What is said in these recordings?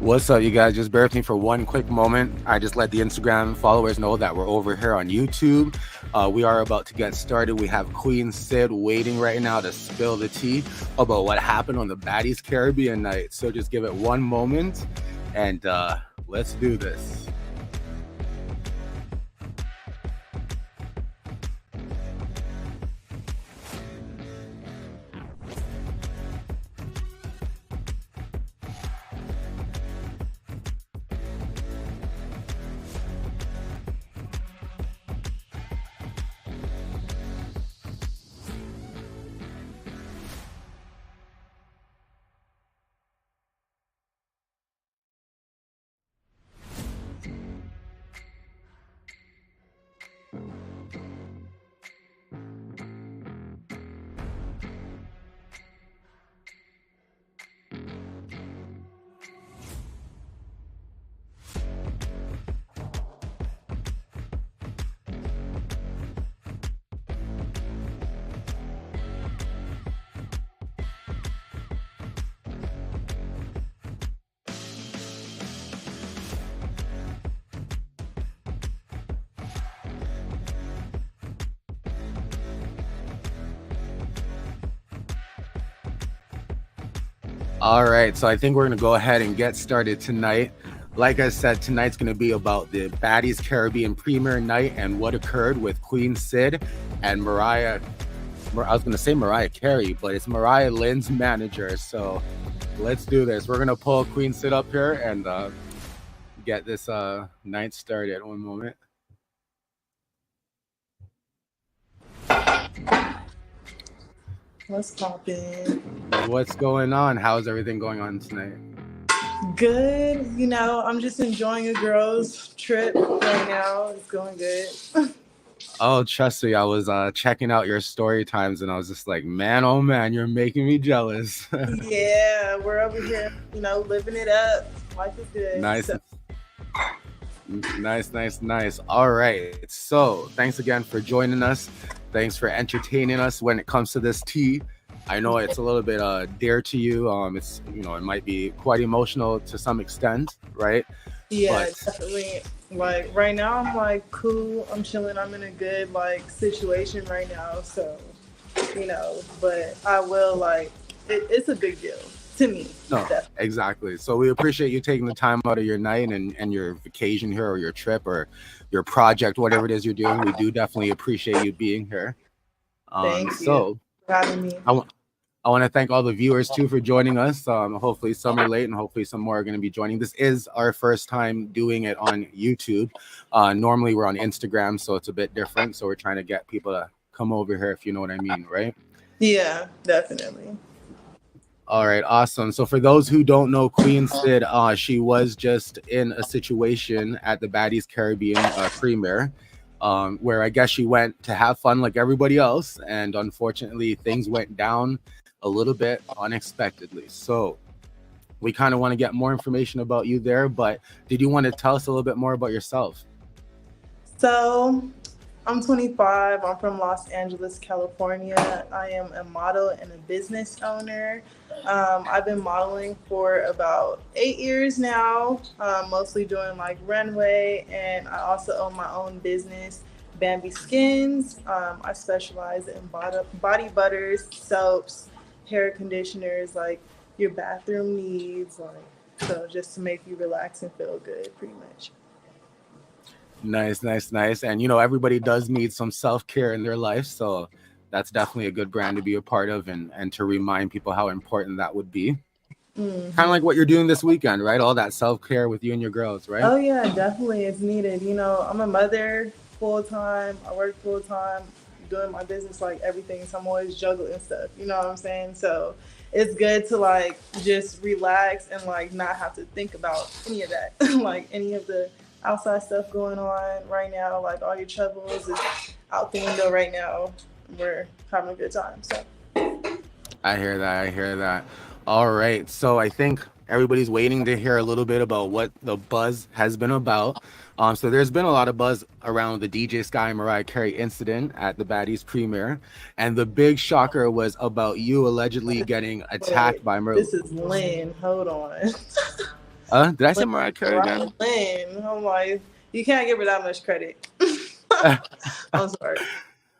What's up, you guys? Just bear with me for one quick moment. I just let the Instagram followers know that we're over here on YouTube. We are about to get started. We have QueenSyd waiting right now to spill the tea about what happened on the Baddies Caribbean night. So just give it one moment and let's do this. All right, so I think we're going to go ahead and get started tonight. Like I said, tonight's going to be about the Baddies Caribbean premiere night and what occurred with QueenSyd and I was going to say Mariah Carey, but it's Mariahlynn's manager. So let's do this. We're going to pull QueenSyd up here and get this night started. One moment. What's poppin'? What's going on? How's everything going on tonight? Good. You know, I'm just enjoying a girl's trip right now. It's going good. Oh, trust me, I was checking out your story times and I was just like, man, oh man, you're making me jealous. Yeah, we're over here, you know, living it up. Life is good. Nice. So. Nice. All right. So thanks again for joining us. Thanks for entertaining us when it comes to this tea. I know it's a little bit dear to you. It's, you know, it might be quite emotional to some extent, right? Yeah, definitely. Like right now I'm like cool. I'm chilling. I'm in a good like situation right now. So, you know, but I will like it's a big deal to me. No, definitely. Exactly. So we appreciate you taking the time out of your night and your vacation here or your trip or your project, whatever it is you're doing. We do definitely appreciate you being here. Thank you for having me. I want to thank all the viewers too for joining us. Hopefully some are late and hopefully some more are going to be joining. This is our first time doing it on YouTube. Normally we're on Instagram, so it's a bit different. So we're trying to get people to come over here, if you know what I mean, right? Yeah, definitely. All right, awesome. So for those who don't know QueenSyd, she was just in a situation at the Baddies Caribbean premiere, where I guess she went to have fun like everybody else, and unfortunately things went down a little bit unexpectedly. So we kind of want to get more information about you there, but did you want to tell us a little bit more about yourself? So I'm 25. I'm from Los Angeles, California. I am a model and a business owner. I've been modeling for about 8 years now, mostly doing like runway, and I also own my own business, Bambi Skins. I specialize in body butters, soaps, hair conditioners, like your bathroom needs, like so just to make you relax and feel good, pretty much. Nice. And you know, everybody does need some self-care in their life, so that's definitely a good brand to be a part of and to remind people how important that would be. Kind of like what you're doing this weekend, right? All that self-care with you and your girls, right? Oh yeah, definitely, it's needed. You know, I'm a mother full-time. I work full-time, doing my business, like everything. So I'm always juggling stuff, you know what I'm saying? So it's good to like just relax and like not have to think about any of that, like any of the outside stuff going on right now. Like all your troubles is out the window right now. We're having a good time. So I hear that. All right, so I think everybody's waiting to hear a little bit about what the buzz has been about. So there's been a lot of buzz around the DJ Sky Mariah Carey incident at the Baddies premiere, and the big shocker was about you allegedly getting attacked by This is Lynn. Hold on. Did I say Mariah Carey again? Mariahlynn. I'm like, you can't give her that much credit. I'm sorry.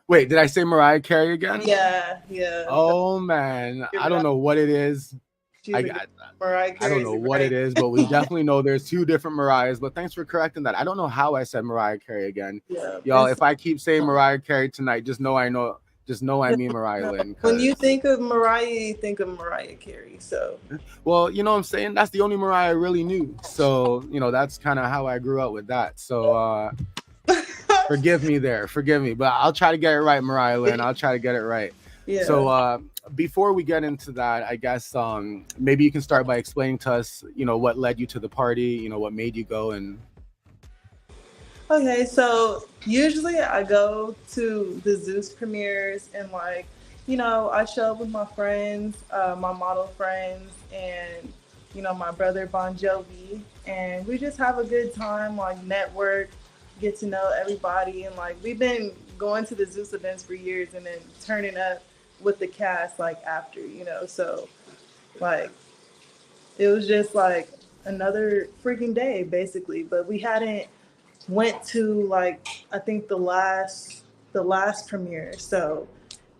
Wait, did I say Mariah Carey again? Yeah, yeah. Oh man, I don't know what it is. I don't know what it is, but we definitely know there's two different Mariahs. But thanks for correcting that. I don't know how I said Mariah Carey again. Yeah, y'all. If I keep saying Mariah Carey tonight, just know I mean Mariahlynn. When you think of Mariah, you think of Mariah Carey. So, well, you know what I'm saying? That's the only Mariah I really knew. So, that's kind of how I grew up with that. So, forgive me, but I'll try to get it right, Mariahlynn. I'll try to get it right. Yeah. So, before we get into that, I guess maybe you can start by explaining to us, what led you to the party, what made you go. And okay, so usually I go to the Zeus premieres and I show up with my friends, my model friends, and my brother Bon Jovi, and we just have a good time, network, get to know everybody, and we've been going to the Zeus events for years and then turning up with the cast after, so it was just another freaking day basically. But we hadn't went to I think the last premiere, so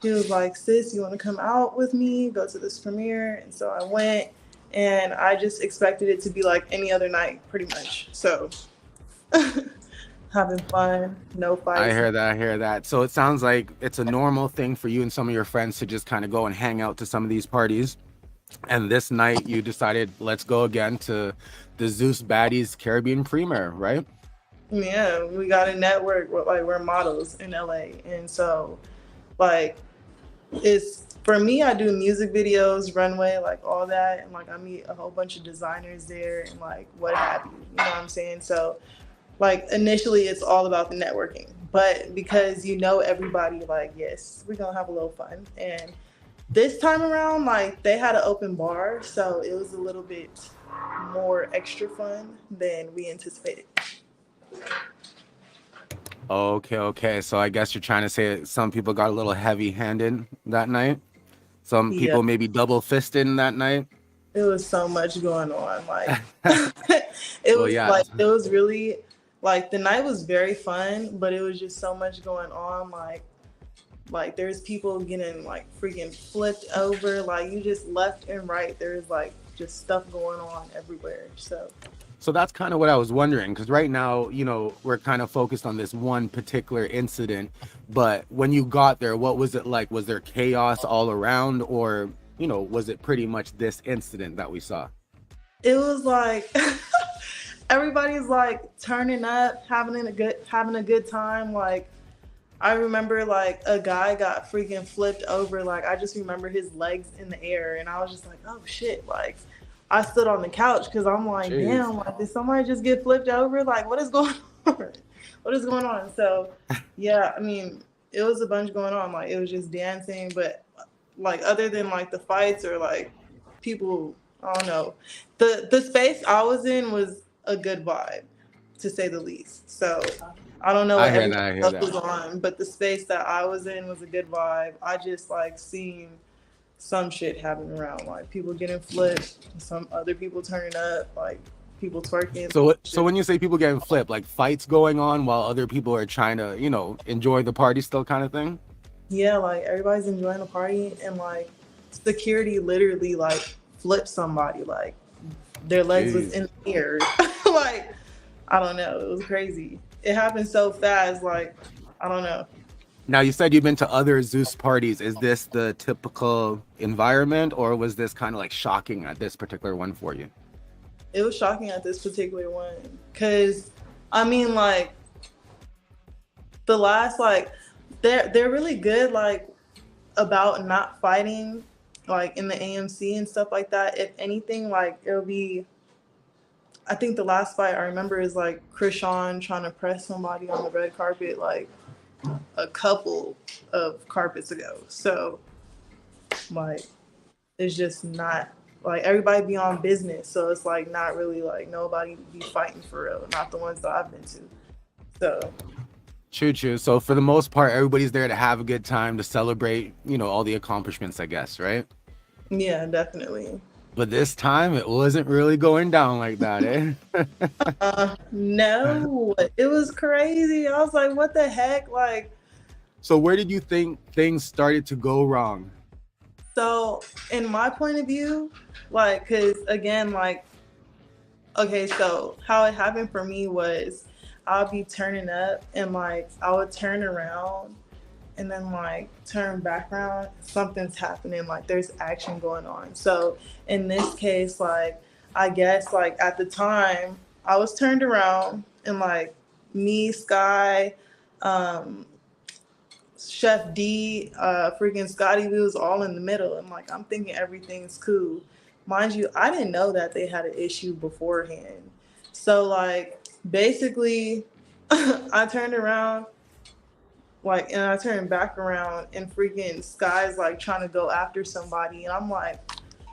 he was like, sis, you want to come out with me, go to this premiere? And so I went, and I just expected it to be like any other night pretty much, so having fun, no fights. I hear that. So it sounds like it's a normal thing for you and some of your friends to just kind of go and hang out to some of these parties. And this night you decided, let's go again to the Zeus Baddies Caribbean premiere, right? Yeah, we got a network. We're models in LA. And so it's, for me, I do music videos, runway, all that. And I meet a whole bunch of designers there and what have you. You know what I'm saying? So initially it's all about the networking, but because everybody, yes, we're gonna have a little fun. And this time around, they had an open bar, so it was a little bit more extra fun than we anticipated. Okay. So I guess you're trying to say some people got a little heavy-handed that night. Some people maybe double-fisted that night. It was so much going on. It was really. The night was very fun, but it was just so much going on. There's people getting freaking flipped over. You just left and right. There's just stuff going on everywhere. So that's kind of what I was wondering, because right now, we're kind of focused on this one particular incident. But when you got there, what was it like? Was there chaos all around, or was it pretty much this incident that we saw? It was everybody's turning up, having a good time. I remember a guy got freaking flipped over. I just remember his legs in the air, and I was just oh shit. I stood on the couch because I'm Jeez. Damn, did somebody just get flipped over? What is going on? What is going on? So yeah, I mean, it was a bunch going on. It was just dancing, but other than the fights or people, I don't know. The space I was in was a good vibe, to say the least. So I don't know what everything else was on, but the space that I was in was a good vibe. I just seen some shit happening around, people getting flipped, some other people turning up, people twerking. So when you say people getting flipped, fights going on while other people are trying to, enjoy the party still, kind of thing? Yeah, everybody's enjoying the party, and security literally flipped somebody, their legs was in the air. I don't know, it was crazy. It happened so fast, I don't know. Now, you said you've been to other Zeus parties. Is this the typical environment, or was this kind of shocking at this particular one for you? It was shocking at this particular one, because I mean, the last, they're really good about not fighting in the AMC and stuff like that. If anything, it'll be, I think the last fight I remember is Chrisean trying to press somebody on the red carpet a couple of carpets ago. So it's just not everybody be on business, so it's not really nobody be fighting for real, not the ones that I've been to. So True. So for the most part, everybody's there to have a good time, to celebrate, all the accomplishments, I guess, right? Yeah, definitely. But this time it wasn't really going down like that, eh? No, it was crazy. I was like, what the heck? Like, So where did you think things started to go wrong? so in my point of view, like, cause again, like, okay, so how it happened for me was I'll be turning up and like I would turn around and then like turn back around, something's happening, like there's action going on. So in this case, like I guess like at the time I was turned around and like me, Sky, um, Chef D, freaking Scotty, we was all in the middle, and like I'm thinking everything's cool. Mind you, I didn't know that they had an issue beforehand. So like basically I turned around like and I turned back around and freaking Sky's like trying to go after somebody and I'm like,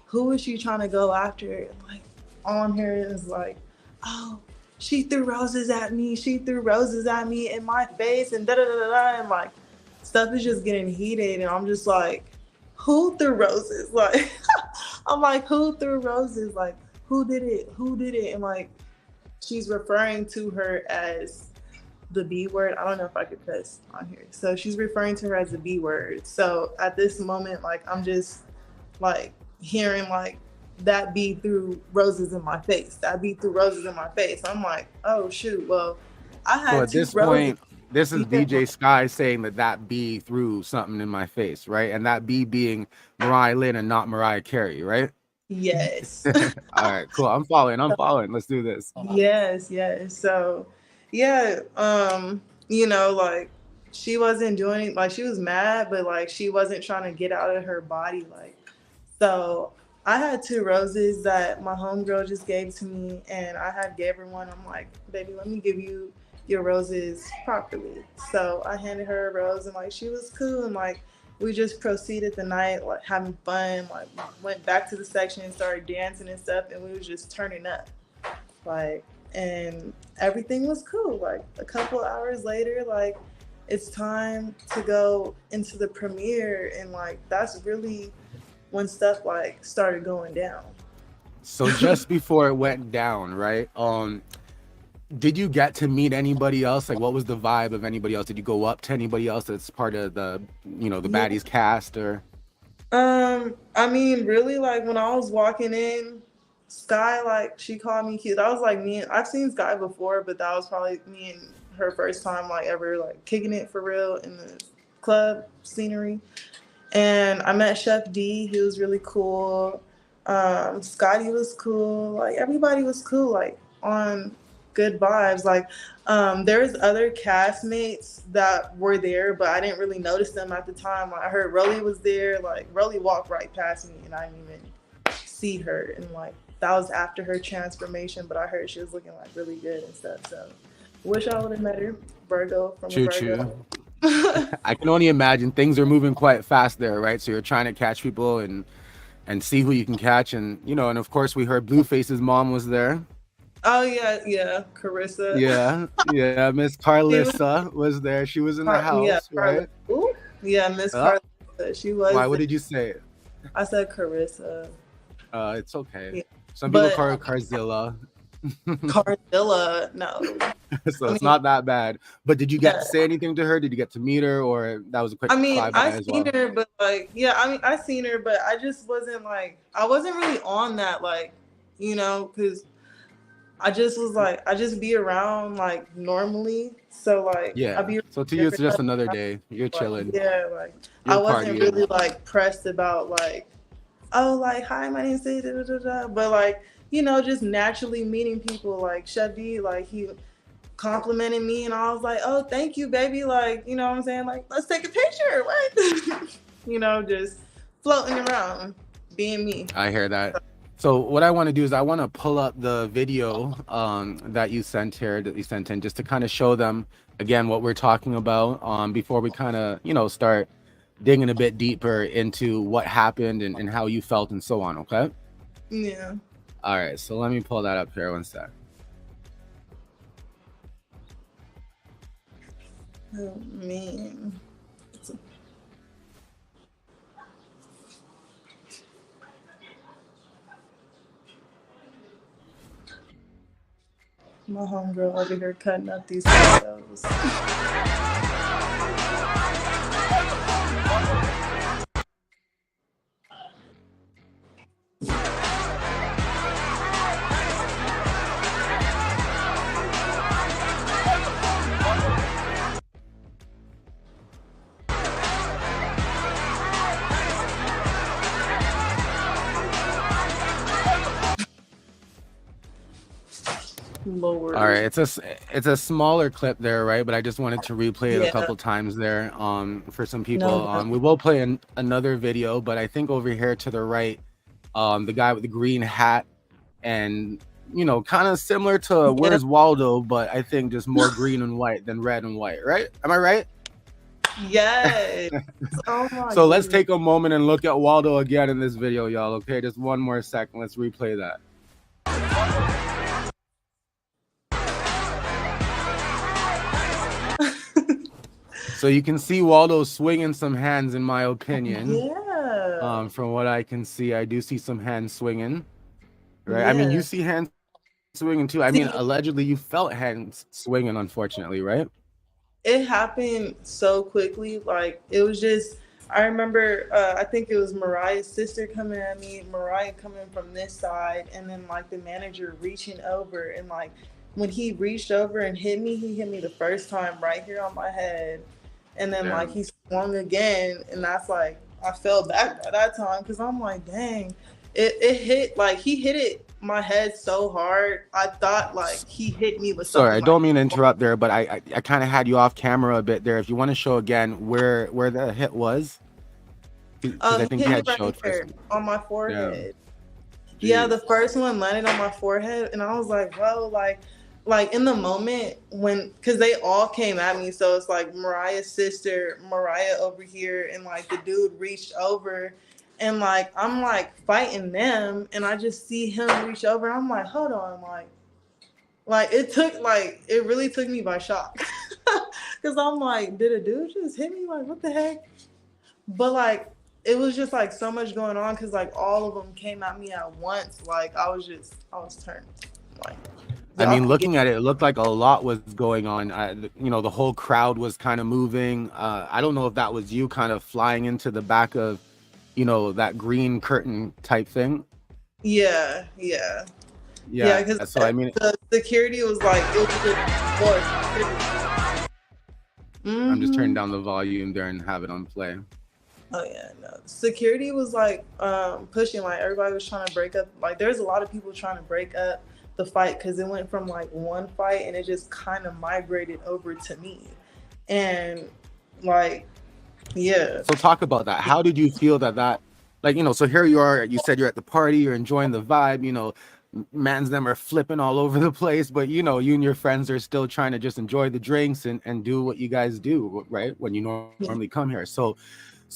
who is she trying to go after? And like all I'm hearing is like, oh, she threw roses at me, she threw roses at me in my face and da da da da and like stuff is just getting heated and I'm just like, who threw roses? Like I'm like, who threw roses? Like who did it? Who did it? And like she's referring to her as the B word. I don't know if I could cuss on here. So she's referring to her as the B word. So at this moment, like I'm just like hearing like that bee threw roses in my face. That bee threw roses in my face. I'm like, oh shoot. Well, I So had at two this roses. point, this is Yeah. DJ Sky saying that bee threw something in my face, right? And that bee being Mariahlynn and not Mariah Carey, right? Yes. All right, cool. I'm following. I'm following. Let's do this. Yes, yes. So, yeah, you know, like she wasn't doing like she was mad, but like she wasn't trying to get out of her body. Like, so I had two roses that my homegirl just gave to me, and I had gave her one. I'm like, baby, let me give you your roses properly. So I handed her a rose, and like she was cool, and like we just proceeded the night, like having fun. Like went back to the section and started dancing and stuff, and we was just turning up like and everything was cool. Like a couple hours later, like it's time to go into the premiere and like that's really when stuff like started going down. So just before it went down, right? Did you get to meet anybody else? Like, what was the vibe of anybody else? Did you go up to anybody else that's part of the, the Yeah. Baddies cast or? I mean, really, like when I was walking in, Sky, like she called me cute. That was like me. I've seen Sky before, but that was probably me and her first time, like ever, like kicking it for real in the club scenery. And I met Chef D. He was really cool. Scotty was cool. Like everybody was cool. Like on good vibes. Like there's other castmates that were there, but I didn't really notice them at the time. Like, I heard Rolly was there. Like Rolly walked right past me, and I didn't even see her. And like that was after her transformation, but I heard she was looking like really good and stuff. So wish I would have met her. Virgo from a Choo Virgo. choo. I can only imagine things are moving quite fast there, right? So you're trying to catch people and see who you can catch, and and of course we heard Blueface's mom was there. Oh yeah, yeah, Carissa. Yeah, Miss She was Carlissa was there. She was in the Yeah, house, Carla. right? Ooh. Yeah, Miss Uh, Carla. She was why? What there. did you say? I said Carissa. It's okay. Yeah. Some people But call her Carzilla, Carzilla, no. so I it's mean, not that bad. But did you get yeah. to say anything to her? Did you get to meet her, or that was a quick I mean, flyby I as seen well? her, but like, yeah, I mean, I seen her, but I just wasn't like, I wasn't really on that, like, because I just was like, I just be around like normally. So like, I Yeah. be So to you, it's different just type another of day. You're like, chilling. yeah, like I You're wasn't partying. really like pressed about like oh, like, hi, my name's da, da, da, da. But like, just naturally meeting people like Shadi, like he complimented me and I was like, oh, thank you, baby. Like, you know what I'm saying? Like, let's take a picture. What? Just floating around, being me. I hear that. So what I want to do is I want to pull up the video that you sent here, that you sent in, just to kind of show them again what we're talking about before we kind of start digging a bit deeper into what happened and how you felt and so on. Okay. Yeah. All right. So let me pull that up here. One sec. Oh man. My homegirl over here cutting up these potatoes. Lord. All right, it's a smaller clip there, right? But I just wanted to replay it a couple times there. For some people, we will play another video, but I think over here to the right, the guy with the green hat, and you know, kind of similar to Where's Waldo, but I think just more green and white than red and white, right? Am I right? Yes. Oh my so let's take a moment and look at Waldo again in this video, y'all. Okay, just one more second. Let's replay that. So you can see Waldo swinging some hands, in my opinion. Yeah. From what I can see, I do see some hands swinging. Right. Yeah. I mean, you see hands swinging too. I mean, allegedly you felt hands swinging, unfortunately, right? It happened so quickly. Like, it was just, I remember, I think it was Mariah's sister coming at me, Mariah coming from this side, and then like the manager reaching over, and like when he reached over and hit me, he hit me the first time right here on my head. And then like he swung again, and that's like, I fell back by that time because I'm like, dang, it hit, like he hit it my head so hard. I thought like he hit me with something. Sorry, I don't mean to interrupt there, but I kind of had you off camera a bit there. If you want to show again where the hit was, because I think you had showed first. On my forehead. Yeah, the first one landed on my forehead, and I was like, whoa, like in the moment when, because they all came at me, so it's like Mariah's sister, Mariah over here, and like the dude reached over, and like I'm like fighting them, and I just see him reach over, and I'm like, hold on, like it really took me by shock, because I'm like, did a dude just hit me? Like, what the heck? But like it was just like so much going on, because like all of them came at me at once. Like I was turned. Like, I mean, looking at it, it looked like a lot was going on. You know, the whole crowd was kind of moving. I don't know if that was you kind of flying into the back of, you know, that green curtain type thing. Yeah. Because so I mean, the security was like, it was I'm just turning down the volume there and have it on play. Oh yeah, no. Security was like pushing, like everybody was trying to break up. Like there's a lot of people trying to break up the fight, because it went from like one fight and it just kind of migrated over to me. And like, yeah. So talk about that. How did you feel that, like, you know, so here you are, you said you're at the party, you're enjoying the vibe, you know, mans them are flipping all over the place, but you know, you and your friends are still trying to just enjoy the drinks and do what you guys do, right? When you normally come here. So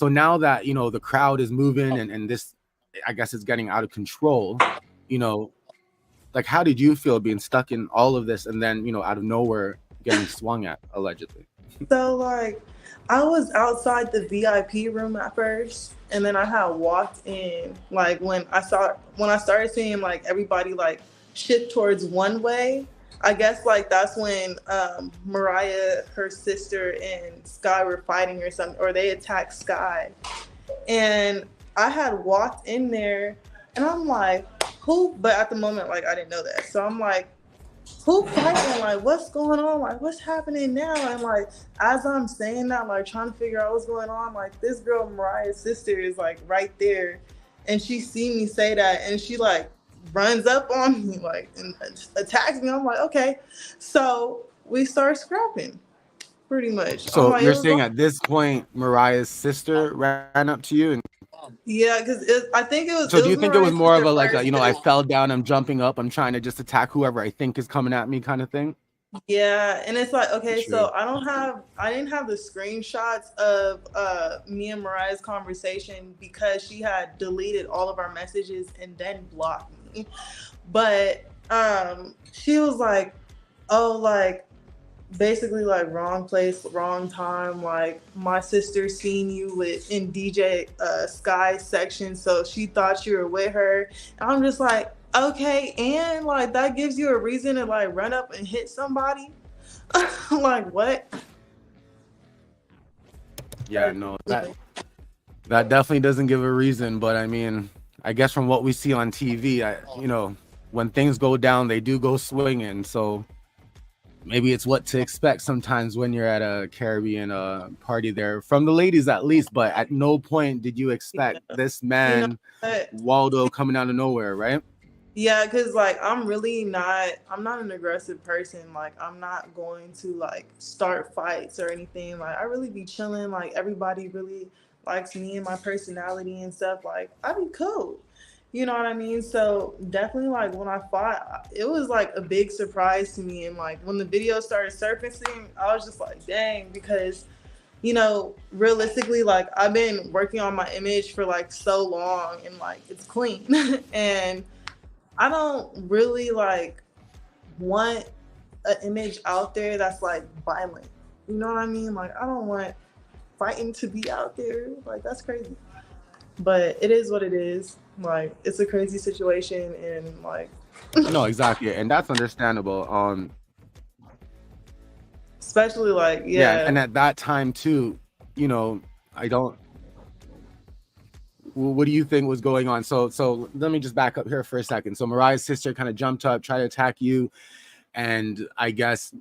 now that, you know, the crowd is moving and this, I guess, it's getting out of control, you know, like, how did you feel being stuck in all of this and then, you know, out of nowhere getting swung at, allegedly? So like, I was outside the VIP room at first, and then I had walked in, like when I started seeing like everybody like shift towards one way. I guess like that's when Mariah, her sister, and Sky were fighting or something, or they attacked Sky. And I had walked in there, and I'm like, who? But at the moment, like I didn't know that, so I'm like, who fighting? Like, what's going on? Like, what's happening now? And like, as I'm saying that, like trying to figure out what's going on, like this girl, Mariah's sister, is like right there, and she see me say that, and she like runs up on me, like, and attacks me. I'm like, okay. So we start scrapping, pretty much. So like, you're saying at this point, Mariah's sister ran up to you and. Yeah, because I think it was. So do you think it was more of a like, you know, I first. fell down, I'm jumping up, I'm trying to just attack whoever I think is coming at me kind of thing? Yeah, and it's like, okay, True. so I didn't have the screenshots of me and Mariah's conversation, because she had deleted all of our messages and then blocked me. But she was like, oh, like, basically like wrong place, wrong time. Like my sister seen you in DJ Sky's section, so she thought you were with her. And I'm just like, Okay, and like that gives you a reason to like run up and hit somebody. Like what? Yeah, no, that definitely doesn't give a reason, but I mean, I guess from what we see on TV, when things go down, they do go swinging. So maybe it's what to expect sometimes when you're at a Caribbean party there, from the ladies at least. But at no point did you expect this man, Waldo, coming out of nowhere, right? Yeah, because like I'm not an aggressive person. Like I'm not going to like start fights or anything. Like I really be chilling. Like everybody really likes me and my personality and stuff. Like I be cool. You know what I mean? So definitely like when I fought, it was like a big surprise to me. And like when the video started surfacing, I was just like, dang, because realistically, like I've been working on my image for like so long and like it's clean. And I don't really like want an image out there that's like violent. You know what I mean? Like I don't want fighting to be out there. Like that's crazy. But it is what it is. Like it's a crazy situation and like No, exactly. And that's understandable. Especially like yeah. And at that time too, I don't. What do you think was going on? So let me just back up here for a second. So Mariah's sister kind of jumped up, tried to attack you, and I guess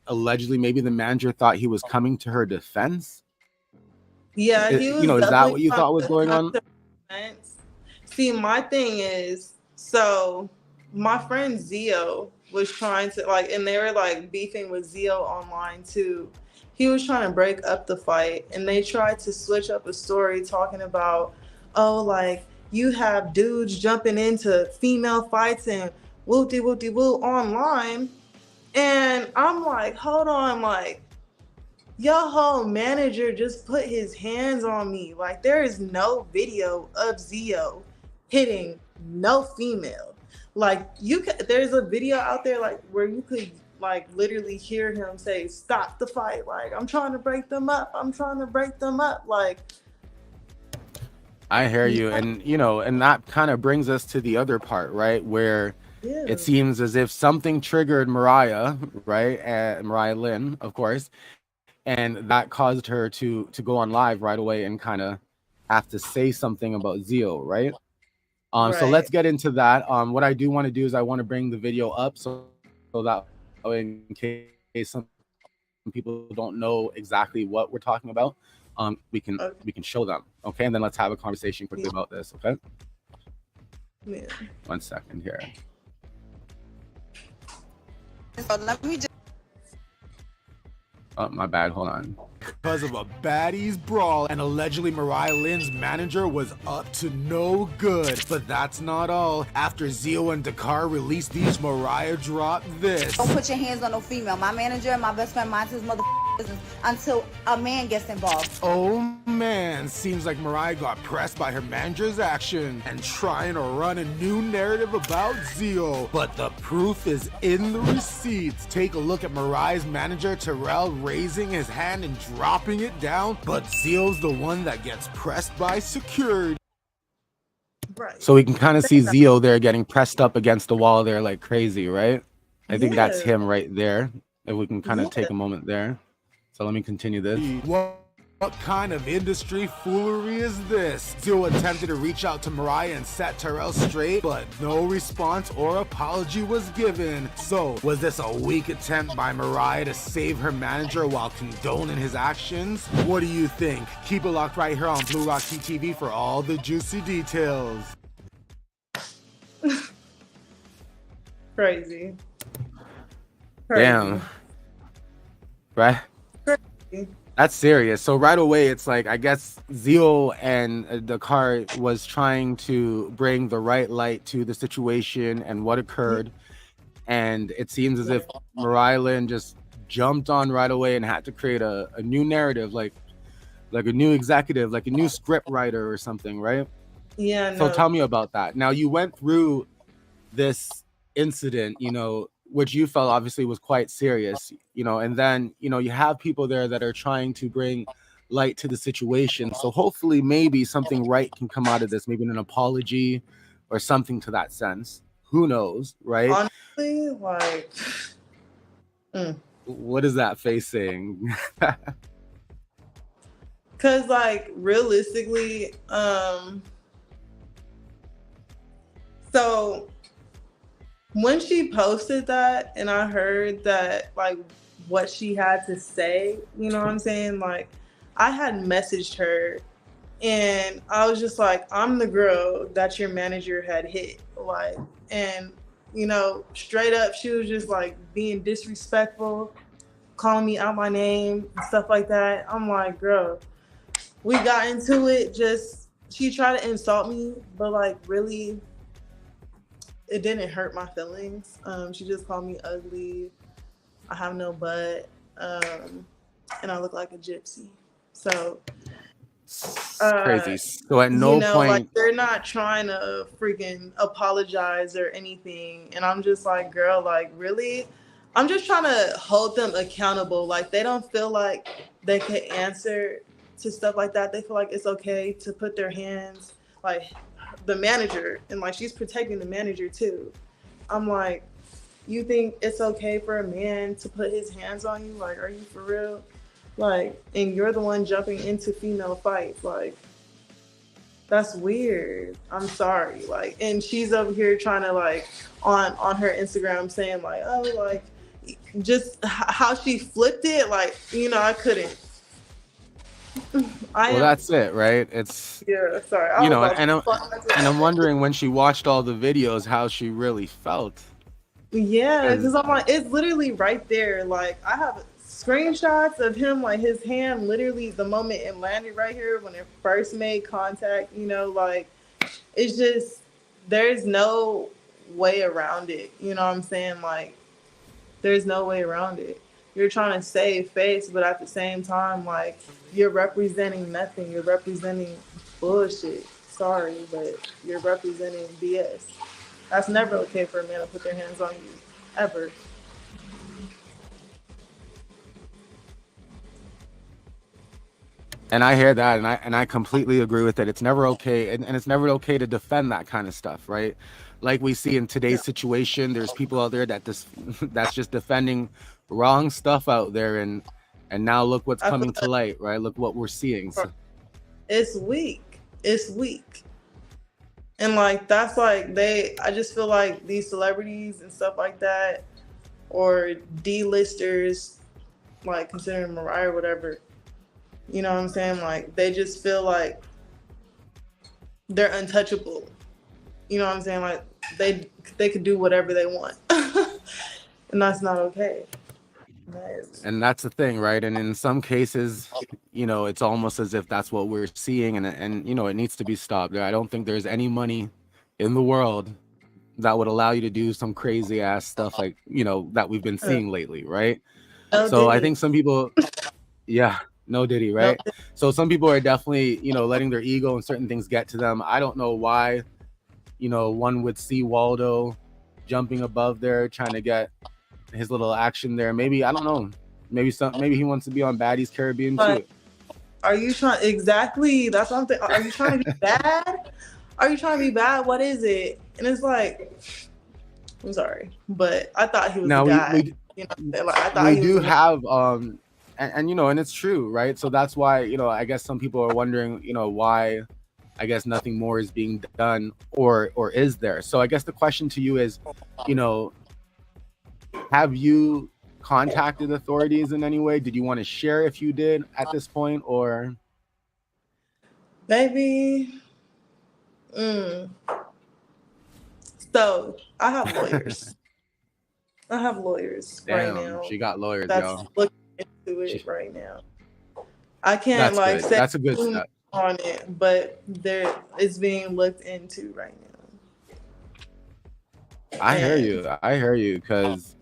allegedly maybe the manager thought he was coming to her defense. Yeah, he was. Is that what you thought was going on? See, my thing is, so my friend Zio was trying to like, and they were like beefing with Zio online too. He was trying to break up the fight, and they tried to switch up a story talking about, oh, like you have dudes jumping into female fights and whoop-de-whoop-de-woo online. And I'm like, hold on, like your whole manager just put his hands on me. Like there is no video of Zio hitting no female. Like there's a video out there like where you could like literally hear him say, stop the fight. Like I'm trying to break them up. I'm trying to break them up. Like I hear you. And and that kind of brings us to the other part, right? Where it seems as if something triggered Mariah, right? And Mariahlynn, of course. And that caused her to go on live right away and kind of have to say something about Zio, right? So let's get into that. What I do want to do is I want to bring the video up so that in case some people don't know exactly what we're talking about, we can show them, okay? And then let's have a conversation quickly about this, okay? Yeah. 1 second here. So let me just. Oh, my bad. Hold on. Because of a baddies brawl, and allegedly Mariahlynn's manager was up to no good. But that's not all. After Zio and Dakar released these, Mariah dropped this. Don't put your hands on no female. My manager and my best friend minds his mother business until a man gets involved. Oh man, seems like Mariah got pressed by her manager's action and trying to run a new narrative about Zio. But the proof is in the receipts. Take a look at Mariah's manager Terrell raising his hand and dropping it down, but Zio's the one that gets pressed by security. Right. So we can kind of see Zio there getting pressed up against the wall there like crazy, right? I think that's him right there. If we can kind of take a moment there. So let me continue this. What kind of industry foolery is this? Zio attempted to reach out to Mariah and set Terrell straight, but no response or apology was given. So, was this a weak attempt by Mariah to save her manager while condoning his actions? What do you think? Keep it locked right here on Bluerock Tea TV for all the juicy details. Crazy. Damn. Right? Crazy. That's serious. So right away, it's like, I guess Zio and Dakar was trying to bring the right light to the situation and what occurred. And it seems as if Mariahlynn just jumped on right away and had to create a new narrative, like a new executive, like a new script writer or something, right? Yeah. So tell me about that. Now, you went through this incident, which you felt obviously was quite serious, and then, you have people there that are trying to bring light to the situation. So hopefully maybe something right can come out of this, maybe an apology or something to that sense. who knows, right? Honestly, like, What is that face saying? cause like realistically, so when she posted that and I heard that, like, what she had to say, you know what I'm saying? Like, I had messaged her and I was just like, I'm the girl that your manager had hit. Like, and, you know, straight up, she was just like being disrespectful, calling me out my name and stuff like that. I'm like, girl, we got into it. Just, she tried to insult me, but like, really, it didn't hurt my feelings. She just called me ugly. I have no butt, and I look like a gypsy. So, Crazy. So at no point, like, they're not trying to freaking apologize or anything. And I'm just like, girl, like, really? I'm just trying to hold them accountable. Like, they don't feel like they can answer to stuff like that. They feel like it's okay to put their hands, like, the manager, and like, she's protecting the manager too. I'm like, you think it's okay for a man to put his hands on you? Like, are you for real? Like, and you're the one jumping into female fights. Like, that's weird. I'm sorry. Like, and she's over here trying to, like, on her Instagram saying like, oh, like, just how she flipped it. Like, you know, I couldn't. That's it, right? It's, yeah, sorry. You know, and I'm wondering when she watched all the videos how she really felt. Yeah, because I'm like, it's literally right there. Like, I have screenshots of him, like, his hand literally the moment it landed right here when it first made contact, you know, like, it's just, there's no way around it. You know what I'm saying? Like, there's no way around it. You're trying to save face, but at the same time, like, you're representing nothing. You're representing bullshit. Sorry, but you're representing BS. That's never okay for a man to put their hands on you, ever. And I hear that, and I completely agree with it. It's never okay, and it's never okay to defend that kind of stuff, right? Like we see in today's situation, there's people out there that's just defending wrong stuff out there, and now look what's coming to light, right? Look what we're seeing. So. It's weak. It's weak. And like, that's like, I just feel like these celebrities and stuff like that, or D-listers, like considering Mariah or whatever, you know what I'm saying? Like, they just feel like they're untouchable. You know what I'm saying? Like, they could do whatever they want. And that's not okay. And that's the thing, right? And in some cases, you know, it's almost as if that's what we're seeing, and you know, it needs to be stopped. I don't think there's any money in the world that would allow you to do some crazy ass stuff like, you know, that we've been seeing lately, right? No so Diddy. I think some people, no Diddy, right? No. So some people are definitely, you know, letting their ego and certain things get to them. I don't know why, you know, one would see Waldo jumping above there, trying to get his little action there. Maybe, I don't know, maybe he wants to be on Baddies Caribbean too. Are you trying? Exactly. That's what I'm thinking. Are you trying to be bad? Are you trying to be bad? What is it? And it's like, I'm sorry, but I thought he was a guy. You know, like, I thought we do have and you know, and it's true, right? So that's why, you know, I guess some people are wondering, you know, why I guess nothing more is being done, or is there? So I guess the question to you is, you know, have you contacted authorities in any way? Did you want to share if you did at this point, or? Maybe. So I have lawyers. Damn, right now. She got lawyers, that's looking into it right now. I can't say that's a good step on it, but it's being looked into right now. I hear you, because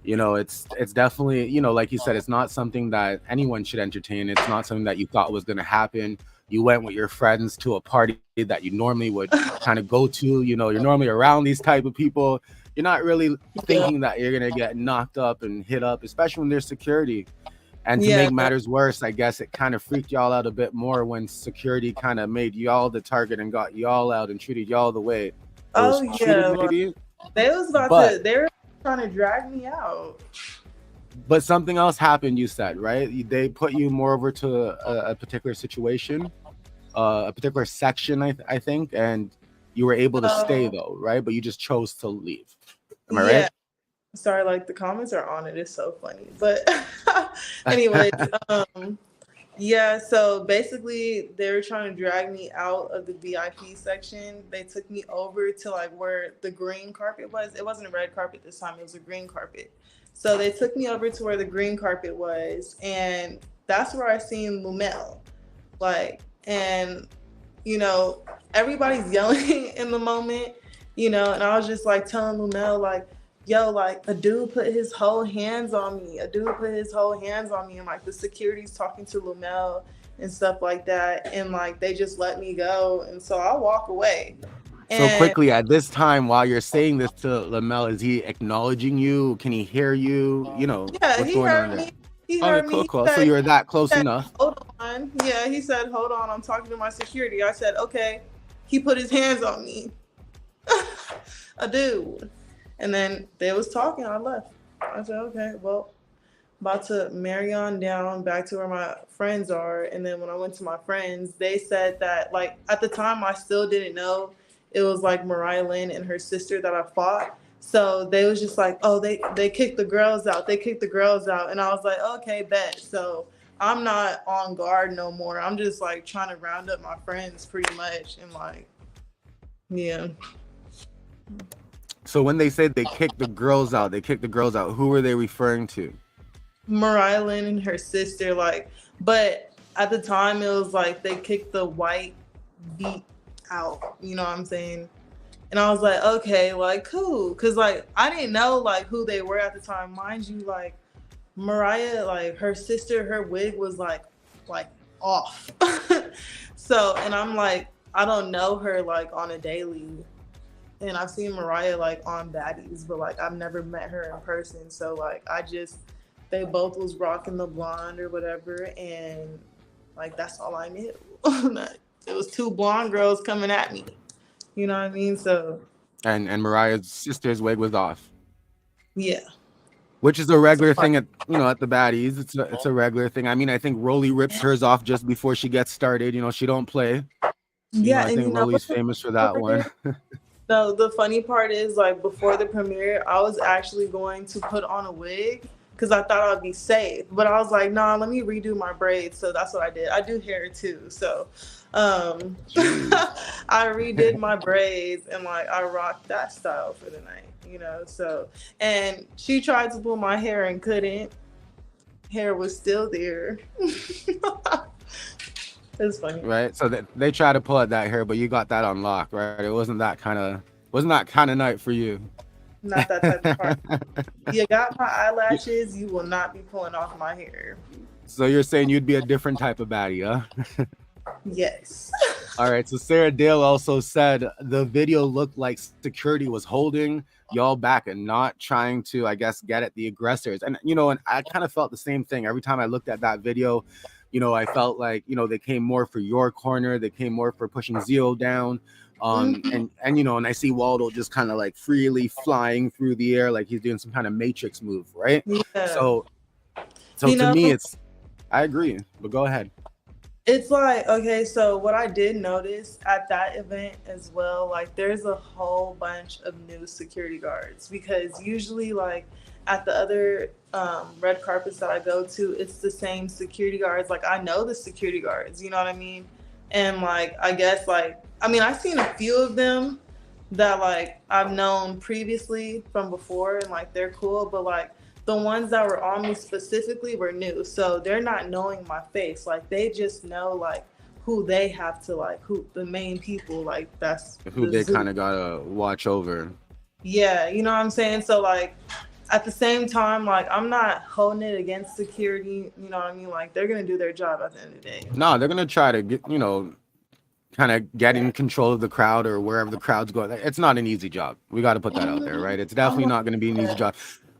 you know, it's definitely, you know, like you said, it's not something that anyone should entertain. It's not something that you thought was going to happen. You went with your friends to a party that you normally would kind of go to. You know, you're normally around these type of people. You're not really thinking that you're going to get knocked up and hit up, especially when there's security. And to make matters worse, I guess it kind of freaked y'all out a bit more when security kind of made y'all the target and got y'all out and treated y'all the way. Oh, yeah. They was about But to. They were trying to drag me out. but something else happened. You said, right? They put you more over to a particular situation, a particular section, I think, and you were able to stay though, right? But you just chose to leave. Am I right? Sorry, like the comments are on it. It's so funny. But anyways, yeah, so basically they were trying to drag me out of the VIP section. They took me over to like where the green carpet was. It wasn't a red carpet this time, it was a green carpet. So they took me over to where the green carpet was, and that's where I seen Lumel. Like, and you know, everybody's yelling in the moment, you know, and I was just like telling Lumel, like, yo, like a dude put his whole hands on me. A dude put his whole hands on me, and like the security's talking to Lumel and stuff like that, and like they just let me go, and so I walk away. So quickly at this time, while you're saying this to Lamel, is he acknowledging you? Can he hear you? You know, yeah, what's he going heard on there? me. He heard me. Cool. So you're that close enough. Hold on. Yeah, he said, hold on. I'm talking to my security. I said, okay. He put his hands on me. A dude. And then they was talking. I left. I said, okay, well, about to Mariahlynn down back to where my friends are. And then when I went to my friends, they said that, like, at the time, I still didn't know it was like Mariahlynn and her sister that I fought. So they was just like, oh, they kicked the girls out. They kicked the girls out. And I was like, okay, bet. So I'm not on guard no more. I'm just like trying to round up my friends pretty much. And like, yeah. So when they said they kicked the girls out, who were they referring to? Mariahlynn and her sister, like, but at the time it was like they kicked the white beat out, you know what I'm saying? And I was like, okay, like, cool. Cause like I didn't know like who they were at the time. Mind you, like Mariah, like her sister, her wig was like off. So, and I'm like, I don't know her like on a daily. And I've seen Mariah like on Baddies, but like I've never met her in person. So like they both was rocking the blonde or whatever, and like that's all I knew. It was two blonde girls coming at me. You know what I mean? So and Mariah's sister's wig was off. Yeah. Which is a regular thing at at the Baddies. It's a regular thing. I mean, I think Rolly rips hers off just before she gets started. You know, she don't play. Yeah, I think Rolly's famous for that one. No, the funny part is like before the premiere, I was actually going to put on a wig because I thought I'd be safe. But I was like, nah, let me redo my braids. So that's what I did. I do hair too. So I redid my braids and like I rocked that style for the night, you know. So, and she tried to pull my hair and couldn't. Hair was still there. It's funny. Right. So they try to pull at that hair, but you got that on lock, right? It wasn't that kind of night for you. Not that type of part. You got my eyelashes, you will not be pulling off my hair. So you're saying you'd be a different type of baddie, huh? Yes. All right. So Sarah Dale also said the video looked like security was holding y'all back and not trying to, I guess, get at the aggressors. And, and I kind of felt the same thing every time I looked at that video. I felt like, they came more for your corner. They came more for pushing Zio down. And I see Waldo just kind of like freely flying through the air, like he's doing some kind of Matrix move, right? Yeah. So to me, I agree, but go ahead. It's like, okay, so what I did notice at that event as well, like there's a whole bunch of new security guards because usually like at the other red carpets that I go to, it's the same security guards. Like I know the security guards, you know what I mean? And like, I guess like, I've seen a few of them that like I've known previously from before and like they're cool, but like the ones that were on me specifically were new. So they're not knowing my face. Like they just know like who they have to like, who the main people, like that's who they kind of gotta watch over. Yeah, you know what I'm saying? So like at the same time, like I'm not holding it against security, you know what I mean? Like they're gonna do their job at the end of the day. No, they're gonna try to get, kind of get in control of the crowd or wherever the crowd's going. It's not an easy job. We got to put that out there, right? It's definitely not going to be an easy job.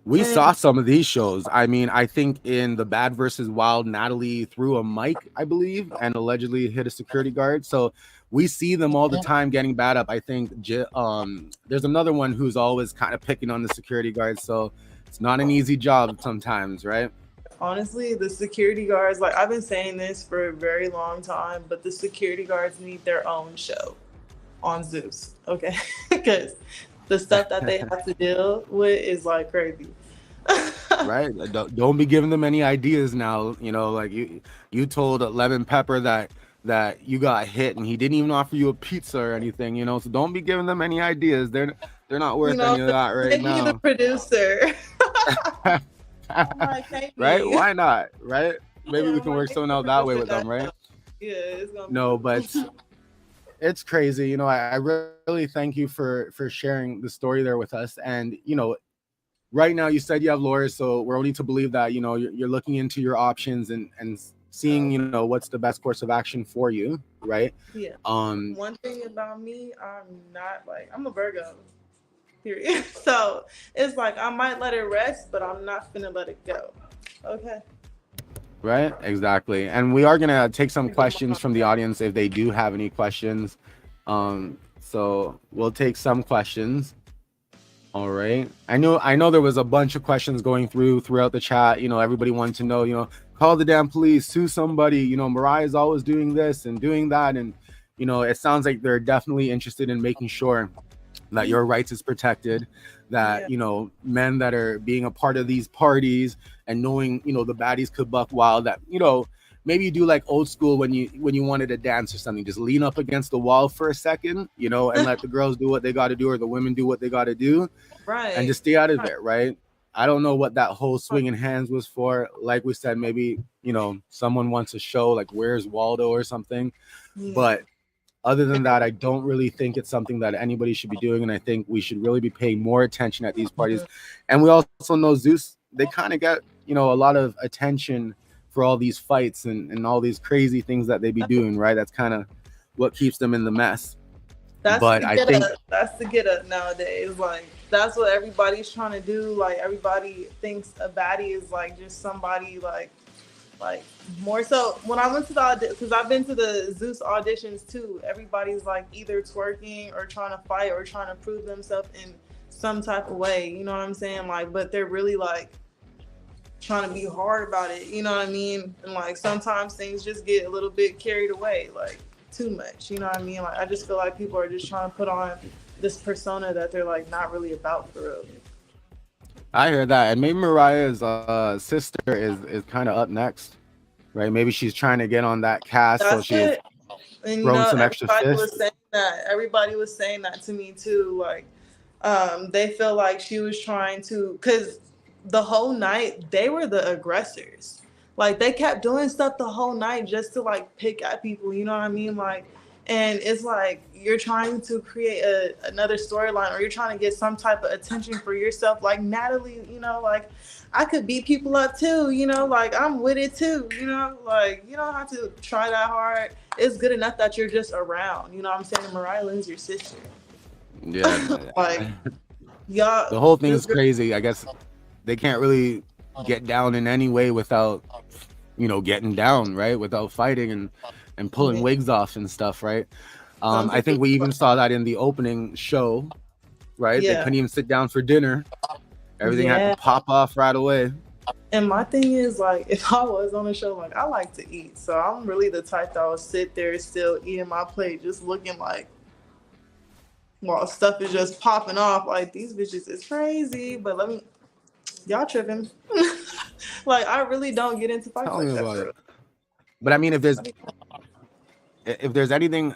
We And saw some of these shows. I mean, I think in the Bad versus Wild, Natalie threw a mic, I believe, and allegedly hit a security guard. So we see them all the time getting bad up. I think there's another one who's always kind of picking on the security guards. So it's not an easy job sometimes, right? honestly, the security guards, like I've been saying this for a very long time, but the security guards need their own show on Zeus, okay? Because the stuff that they have to deal with is like crazy. Right? Don't be giving them any ideas now. You know, like you told Lemon Pepper that you got hit and he didn't even offer you a pizza or anything, you know. So don't be giving them any ideas. They're not worth any of that right now. The producer. Like, right? Why not? Right? Maybe we can work something out that way with them, right? Yeah, it's gonna no, but it's crazy. You know, I really thank you for sharing the story there with us. And, you know, right now you said you have lawyers, so we're only to believe that, you know, you're looking into your options and seeing, you know, what's the best course of action for you, right? Yeah. One thing about me, I'm a Virgo, period. So it's like I might let it rest, but I'm not finna let it go. Okay. Right, exactly. And we are gonna take some questions from the audience if they do have any questions. So we'll take some questions. All right. I know there was a bunch of questions going throughout the chat. You know, everybody wanted to know, you know, call the damn police, sue somebody, you know, Mariah's always doing this and doing that. And, you know, it sounds like they're definitely interested in making sure that your rights is protected, that, you know, men that are being a part of these parties and knowing, you know, the baddies could buck wild, that, you know, maybe you do like old school when you wanted to dance or something, just lean up against the wall for a second, you know, and let the girls do what they got to do or the women do what they got to do, right? And just stay out of it, right? I don't know what that whole swinging hands was for. Like we said, maybe, you know, someone wants a show like Where's Waldo or something, but other than that, I don't really think it's something that anybody should be doing. And I think we should really be paying more attention at these parties. And we also know Zeus, they kind of get, you know, a lot of attention for all these fights and all these crazy things that they be doing, right? That's kind of what keeps them in the mess. That's the get up nowadays. Like, that's what everybody's trying to do. Like, everybody thinks a baddie is like just somebody like more so. When I went to the audition, because I've been to the Zeus auditions too, everybody's like either twerking or trying to fight or trying to prove themselves in some type of way. You know what I'm saying? Like, but they're really like trying to be hard about it. You know what I mean? And like sometimes things just get a little bit carried away, like too much. You know what I mean? Like I just feel like people are just trying to put on this persona that they're like not really about for real. I hear that. And maybe Mariah's sister is kind of up next, right? Maybe she's trying to get on that cast. That's so she's throwing some extra fists. Everybody was saying that to me too. Like, they feel like she was trying to, because the whole night they were the aggressors. Like they kept doing stuff the whole night just to like pick at people. You know what I mean? Like, and it's like you're trying to create another storyline, or you're trying to get some type of attention for yourself. Like Natalie, you know, like I could beat people up too, you know, like I'm with it too, you know, like you don't have to try that hard. It's good enough that you're just around, you know what I'm saying? Mariahlynn's your sister. Yeah. Like, y'all. The whole thing is crazy. I guess they can't really get down in any way without, you know, getting down, right? Without fighting and pulling wigs off and stuff, right? I think we even saw that in the opening show, right? They couldn't even sit down for dinner. Everything had to pop off right away. And my thing is, like, if I was on a show, like, I like to eat. So I'm really the type that would sit there still eating my plate, just looking like, while stuff is just popping off. Like, these bitches is crazy. But y'all tripping. Like, I really don't get into fights like that. But I mean, if there's anything,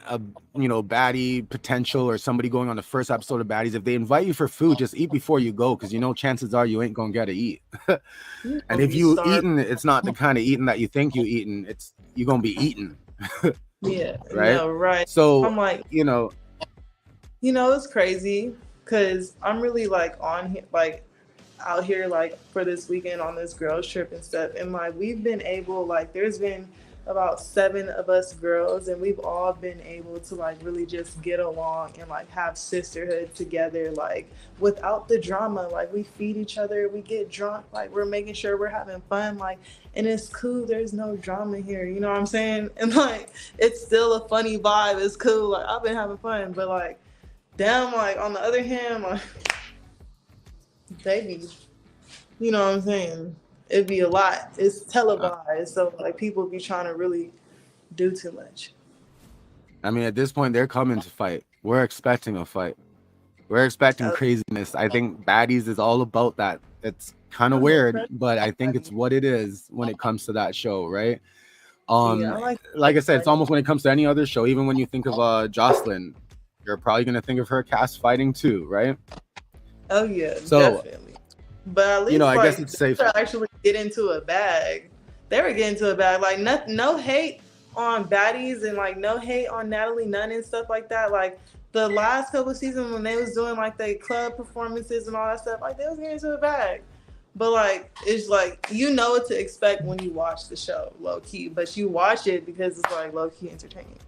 you know, baddie potential or somebody going on the first episode of Baddies, if they invite you for food, just eat before you go, because you know chances are you ain't gonna get to eat. And if you eating, it's not the kind of eating that you think you eating. You're gonna be eating. Yeah. Right. No, right. So I'm like, you know, it's crazy because I'm really like on here, like out here, like for this weekend on this girls trip and stuff, and like we've been able, like there's been about 7 of us girls, and we've all been able to like really just get along and like have sisterhood together, like without the drama. Like we feed each other, we get drunk, like we're making sure we're having fun, like, and it's cool. There's no drama here, you know what I'm saying? And like it's still a funny vibe. It's cool. Like I've been having fun, but like damn, like on the other hand, like they be, you know what I'm saying? It'd be a lot. It's televised, so like people be trying to really do too much. I mean, at this point, they're coming to fight. We're expecting a fight. We're expecting craziness. I think Baddies is all about that. It's kind of weird, but I think it's what it is when it comes to that show, right? Yeah, like I said, it's almost when it comes to any other show. Even when you think of Jocelyn, you're probably gonna think of her cast fighting too, right? Oh yeah, so, definitely. But at least, I guess it's safe to actually get into a bag. They were getting into a bag. Like no hate on Baddies and like no hate on Natalie Nunn and stuff like that. Like the last couple of seasons when they was doing like the club performances and all that stuff, like they was getting into a bag. But like it's like you know what to expect when you watch the show, low key. But you watch it because it's like low key entertaining.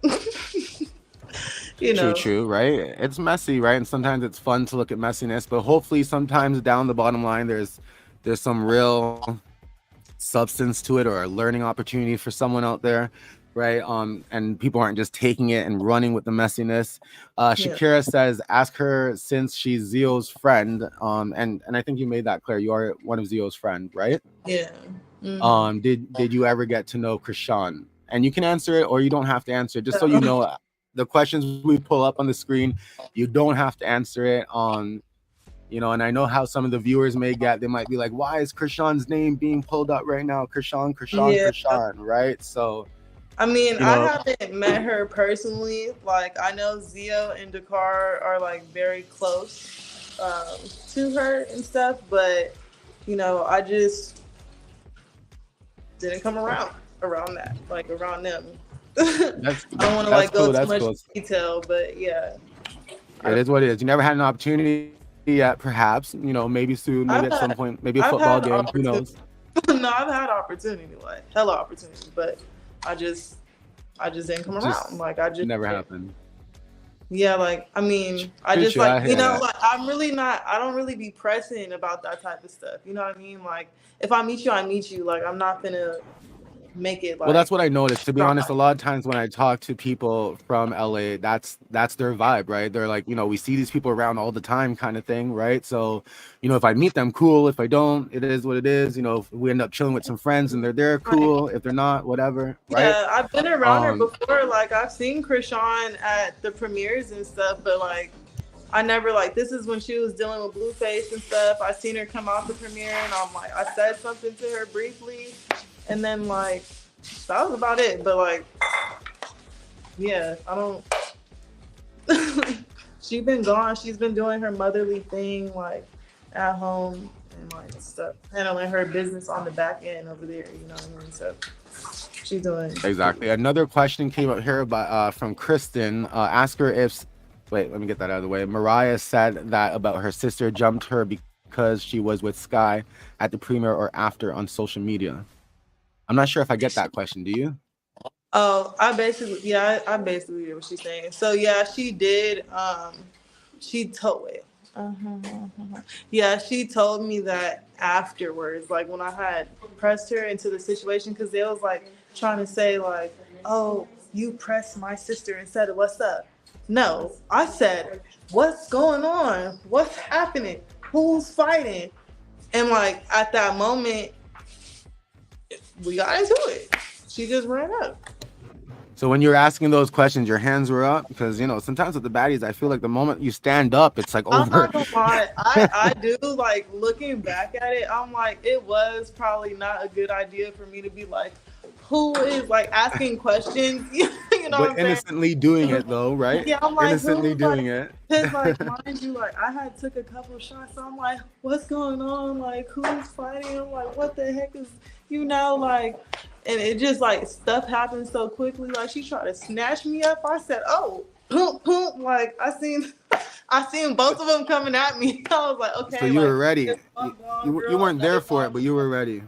You know. True, right? It's messy, right? And sometimes it's fun to look at messiness, but hopefully sometimes down the bottom line there's some real substance to it or a learning opportunity for someone out there, right? And people aren't just taking it and running with the messiness. Shakira says, ask her since she's Zio's friend. And I think you made that clear. You are one of Zio's friend, right? Yeah. Mm-hmm. Did you ever get to know Chrisean? And you can answer it or you don't have to answer it, just so you know. The questions we pull up on the screen, you don't have to answer it on, and I know how some of the viewers they might be like, why is Chrisean's name being pulled up right now? Chrisean, right? So, I mean, I haven't met her personally. Like, I know Zio and Dakar are like very close to her and stuff, but I just didn't come around that, like around them. I don't want to like go too much detail, but yeah, it is what it is. You never had an opportunity yet, perhaps. Maybe soon, maybe at some point, maybe a football game. Who knows? No, I've had opportunity, like hella opportunity, but I just didn't come around. Like I just never happened. Yeah, like I mean, I just like like I'm really not. I don't really be pressing about that type of stuff. You know what I mean? Like if I meet you, I meet you. Like I'm not gonna make it like, well, that's what I noticed, to be honest. A lot of times when I talk to people from LA, that's their vibe, right? They're like, we see these people around all the time kind of thing, right? So if I meet them, cool. If I don't, it is what it is. If we end up chilling with some friends and they're there, cool. If they're not, whatever, right? Yeah, I've been around her before. Like I've seen Chrisean at the premieres and stuff, but like I never like, this is when she was dealing with Blueface and stuff. I seen her come out the premiere and I'm like, I said something to her briefly. And then, like, that was about it. But, like, yeah, I don't... She's been gone. She's been doing her motherly thing, like, at home and, like, stuff. Handling her business on the back end over there, you know what I mean? So, she's doing... Exactly. Another question came up here from Kristen. Ask her if... Wait, let me get that out of the way. Mariah said that about her sister jumped her because she was with Sky at the premiere or after on social media. I'm not sure if I get that question. Do you? Oh, I basically get what she's saying. So yeah, she did. She told it. Yeah, she told me that afterwards, like when I had pressed her into the situation, because they was like trying to say like, oh, you pressed my sister and said, what's up? No, I said, what's going on? What's happening? Who's fighting? And like at that moment, we got into it. She just ran up. So when you're asking those questions, your hands were up? Because, sometimes with the baddies, I feel like the moment you stand up, it's like over. I'm not gonna lie. I do, like, looking back at it, I'm like, it was probably not a good idea for me to be like, who is, like, asking questions? You know what I'm innocently saying? doing it, though, right? Yeah, I'm like, innocently doing it. Because, like, mind you, like, I had took a couple shots. So I'm like, what's going on? Like, who's fighting? I'm like, what the heck is, like, and it just, like, stuff happened so quickly. Like, she tried to snatch me up. I said, oh, boom, boom. Like, I seen both of them coming at me. I was like, okay. So you were ready. You weren't there for it, but you were ready.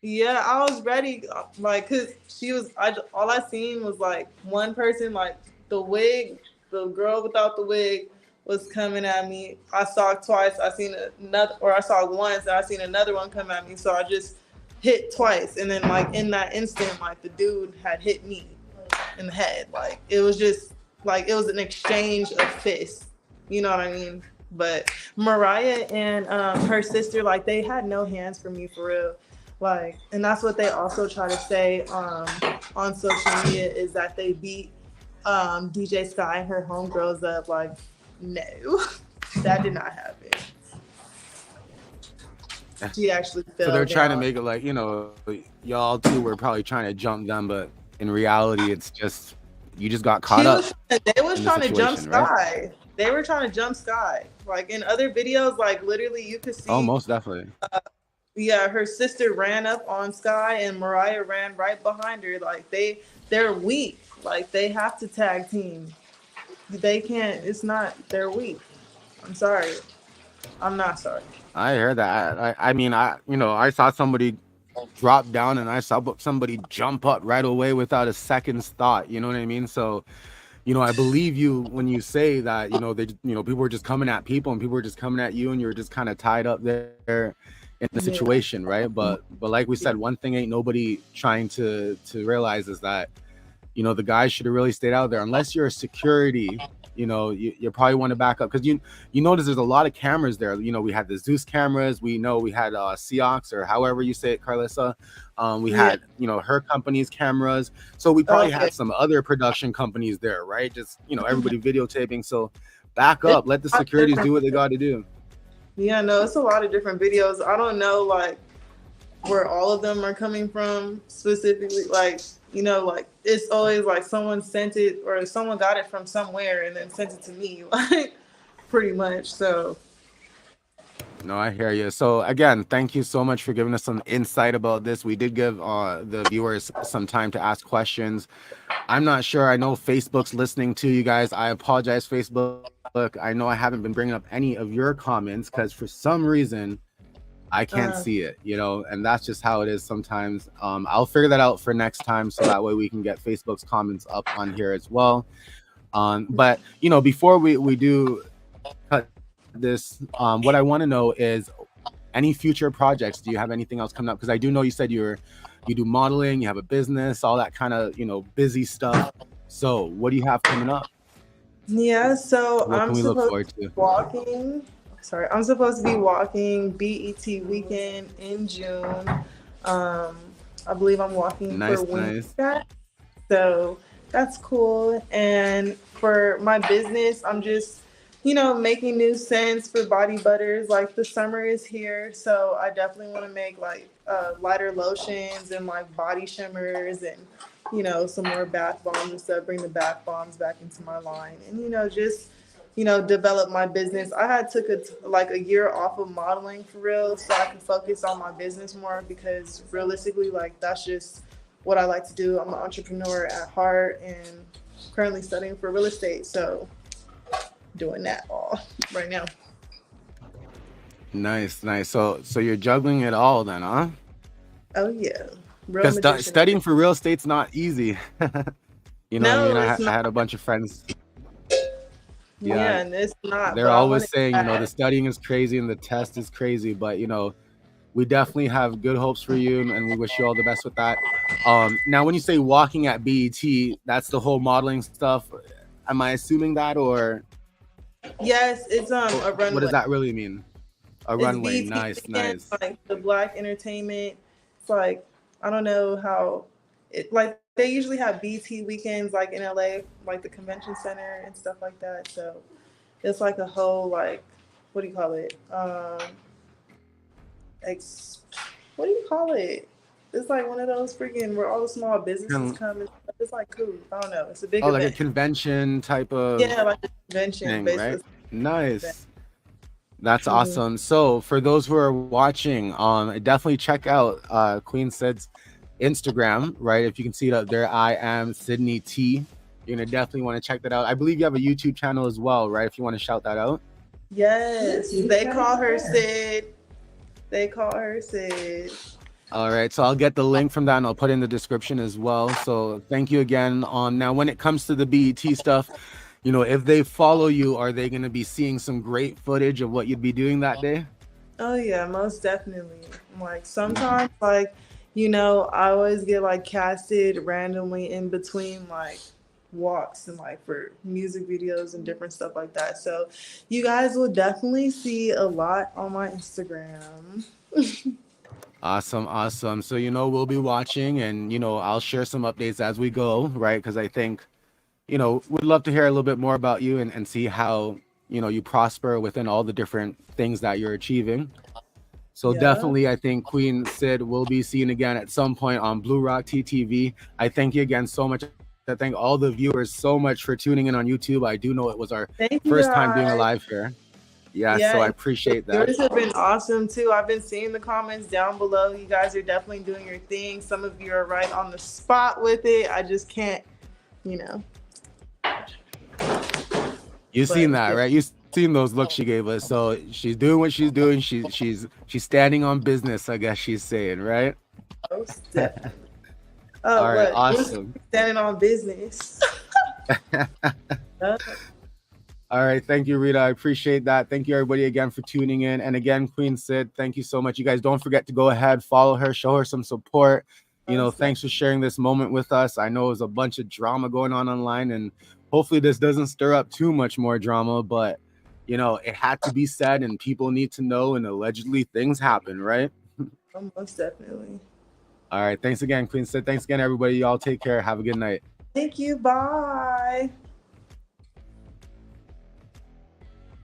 Yeah, I was ready, like, cause she was. All I seen was like one person, like the wig, the girl without the wig was coming at me. I saw it twice. I seen another, or I saw it once, and I seen another one come at me. So I just hit twice, and then like in that instant, like the dude had hit me in the head. Like it was just like it was an exchange of fists. You know what I mean? But Mariah and her sister, like they had no hands for me for real. Like, and that's what they also try to say on social media is that they beat DJ Sky and her homegirls up. Like, no, that did not happen. She actually fell. So they're trying to down. make it like, y'all two were probably trying to jump them, but in reality, it's just you just got caught up. They was trying to jump situation, Sky. right? They were trying to jump Sky. Like in other videos, like literally you could see. Oh, most definitely. Yeah, her sister ran up on Sky and Mariah ran right behind her. Like they're weak. Like they have to tag team. They can't. It's not. They're weak. I'm sorry. I'm not sorry. I heard that. I mean, I saw somebody drop down and I saw somebody jump up right away without a second's thought. You know what I mean? So, I believe you when you say that, people were just coming at people and people were just coming at you and you were just kind of tied up there in the situation, right? But like we said, one thing ain't nobody trying to realize is that, the guys should have really stayed out there. Unless you're a security, you probably want to back up because you notice there's a lot of cameras there. We had the Zeus cameras. We had Seox or however you say it, Carlissa. We had her company's cameras. So we probably had some other production companies there, right? Just everybody videotaping. So back up, let the securities do what they got to do. Yeah, no, it's a lot of different videos. I don't know like where all of them are coming from specifically. Like, like it's always like someone sent it or someone got it from somewhere and then sent it to me, like pretty much. So no, I hear you. So again, thank you so much for giving us some insight about this. We did give the viewers some time to ask questions. I'm not sure. I know Facebook's listening to you guys. I apologize, Facebook. I know I haven't been bringing up any of your comments because for some reason I can't see it, and that's just how it is sometimes. I'll figure that out for next time so that way we can get Facebook's comments up on here as well. But before we do cut this, what I want to know is any future projects. Do you have anything else coming up? Because I do know you said you do modeling, you have a business, all that kind of busy stuff. So what do you have coming up? Yeah, so what can we look forward to? I'm supposed to be walking BET weekend in June. I believe I'm walking for Queensyd. So that's cool. And for my business, I'm just, making new scents for body butters. Like the summer is here, so I definitely want to make like lighter lotions and like body shimmers and some more bath bombs and stuff. Bring the bath bombs back into my line and just develop my business. I had took a year off of modeling for real so I could focus on my business more because realistically, like that's just what I like to do. I'm an entrepreneur at heart and currently studying for real estate. So doing that all right now. Nice. So you're juggling it all then, huh? Oh yeah. Because studying for real estate's not easy. I had a bunch of friends. Yeah, and it's not. They're always saying, the studying is crazy and the test is crazy, but we definitely have good hopes for you and we wish you all the best with that. Now, when you say walking at BET, that's the whole modeling stuff. Am I assuming that or? Yes, it's a runway. What does that really mean? A runway. BET Nice. Like the Black entertainment. It's like I don't know how it like they usually have BT weekends like in LA, like the convention center and stuff like that. So it's like a whole like what do you call it? What do you call it? It's like one of those freaking where all the small businesses come and it's like cool. I don't know. It's a big event. Like a convention type of like a convention thing, basically. Right? Nice. That's awesome. So for those who are watching, definitely check out QueenSyds Instagram, right? If you can see it up there, I am Sydney T. You're gonna definitely want to check that out. I believe you have a YouTube channel as well, right? If you want to shout that out. Yes, they call her Sid. All right, so I'll get the link from that and I'll put it in the description as well. So thank you again. Now, when it comes to the BET stuff, you know, if they follow you, are they going to be seeing some great footage of what you'd be doing that day? Oh yeah, most definitely. Like sometimes, like, you know, I always get like casted randomly in between like walks and like for music videos and different stuff like that. So you guys will definitely see a lot on my Instagram. Awesome, awesome. So, you know, we'll be watching and, you know, I'll share some updates as we go, right? Because I think, you know, we'd love to hear a little bit more about you and see how, you know, you prosper within all the different things that you're achieving. So Yeah. definitely, I think QueenSyd will be seen again at some point on Bluerock Tea TV. I thank you again so much. I thank all the viewers so much for tuning in on YouTube. I do know it was our Thank you first time doing a guys. live here. Yeah, so I appreciate that. Yours have been awesome too. I've been seeing the comments down below. You guys are definitely doing your thing. Some of you are right on the spot with it. I just can't, you know. You've seen that, right? You've seen those looks she gave us. So she's doing what she's doing. She's standing on business, I guess she's saying, right? Oh, all right, look, awesome. Standing on business. All right, thank you, Rita. I appreciate that. Thank you, everybody, again for tuning in. And again, QueenSyd, thank you so much. You guys don't forget to go ahead, follow her, show her some support. You know, thanks for sharing this moment with us. I know there's a bunch of drama going on online, and hopefully this doesn't stir up too much more drama, but, you know, it had to be said and people need to know, and allegedly things happen, right? Most definitely. All right, thanks again, QueenSyd. Thanks again, everybody. Y'all take care. Have a good night. Thank you. Bye.